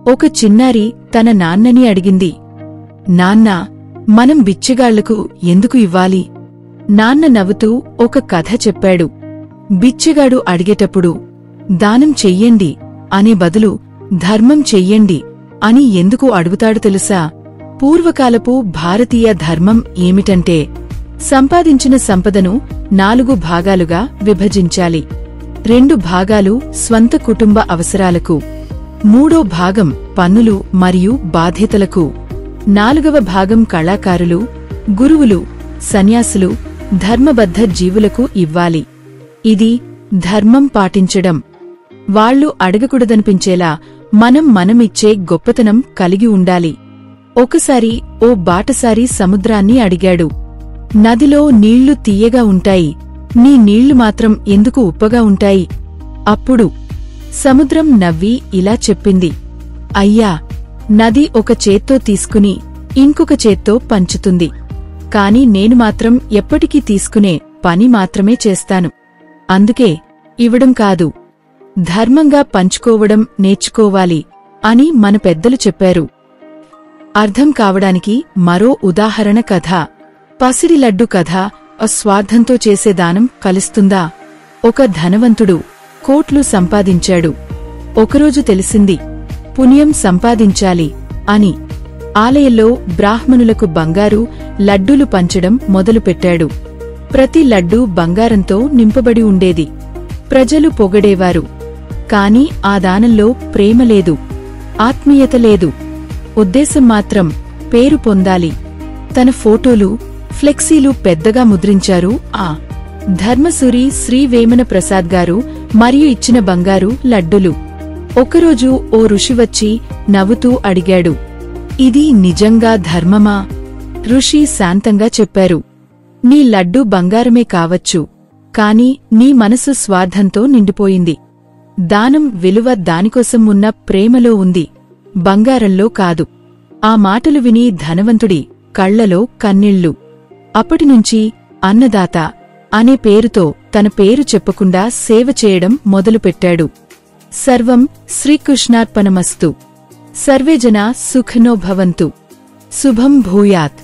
ఒక చిన్నారి తన నాన్నని అడిగింది, నాన్నా, మనం బిచ్చగాళ్లకు ఎందుకు ఇవ్వాలి? నాన్న నవ్వుతూ ఒక కథ చెప్పాడు. బిచ్చగాడు అడిగేటప్పుడు దానం చెయ్యండి అనే బదులు ధర్మం చెయ్యండి అని ఎందుకు అడుగుతాడు తెలుసా? పూర్వకాలపు భారతీయ ధర్మం ఏమిటంటే, సంపాదించిన సంపదను 4 భాగాలుగా విభజించాలి. 2 భాగాలు స్వంత కుటుంబ అవసరాలకు, 3వ భాగం పన్నులు మరియు బాధ్యతలకు, 4వ భాగం కళాకారులు, గురువులు, సన్యాసులు, ధర్మబద్ధ జీవులకు ఇవ్వాలి. ఇది ధర్మం పాటించడం. వాళ్లు అడగకూడదనిపించేలా మనమిచ్చే గొప్పతనం కలిగి ఉండాలి. ఒకసారి ఓ బాటసారి సముద్రాన్ని అడిగాడు, నదిలో నీళ్లు తీయగా ఉంటాయి, నీ నీళ్లు మాత్రం ఎందుకు ఉప్పగా ఉంటాయి? అప్పుడు సముద్రం నవ్వి ఇలా చెప్పింది, అయ్యా, నది ఒక చేత్తో తీసుకుని ఇంకొక చేత్తో పంచుతుంది, కాని నేను మాత్రం ఎప్పటికీ తీసుకునే పని మాత్రమే చేస్తాను. అందుకే ఇవ్వడం కాదు, ధర్మంగా పంచుకోవడం నేర్చుకోవాలి అని మన పెద్దలు చెప్పారు. అర్థం కావడానికి మరో ఉదాహరణ కథ. పసిడి లడ్డు కథ. అస్వార్థంతో చేసే దానం కలుస్తుందా? ఒక ధనవంతుడు కోట్లు సంపాదించాడు. ఒకరోజు తెలిసింది, పుణ్యం సంపాదించాలి అని. ఆలయంలో బ్రాహ్మణులకు బంగారు లడ్డూలు పంచడం మొదలుపెట్టాడు. ప్రతి లడ్డూ బంగారంతో నింపబడి ఉండేది. ప్రజలు పొగడేవారు. కాని ఆ దానంలో ప్రేమ లేదు, ఆత్మీయత లేదు. ఉద్దేశం మాత్రం పేరు పొందాలి. తన ఫోటోలు, ఫ్లెక్సీలు పెద్దగా ముద్రించారు ఆ ధర్మసూరి శ్రీ వేమన ప్రసాద్ గారు మరియు ఇచ్చిన బంగారు లడ్డులు. ఒకరోజు ఓ ఋషి వచ్చి నవ్వుతూ అడిగాడు, ఇది నిజంగా ధర్మమా? ఋషి శాంతంగా చెప్పారు, నీ లడ్డు బంగారమే కావచ్చు, కాని నీ మనసు స్వార్థంతో నిండిపోయింది. దానం విలువ దానికోసం ఉన్న ప్రేమలో ఉంది, బంగారంలో కాదు. ఆ మాటలు విని ధనవంతుడి కళ్లలో కన్నీళ్లు. అప్పటినుంచి అన్నదాత అనే పేరుతో తన పేరు చెప్పకుండా సేవ చేయడం మొదలుపెట్టాడు. సర్వం శ్రీకృష్ణార్పణమస్తు. సర్వే జనా సుఖినో భవంతు. శుభం భూయాత్.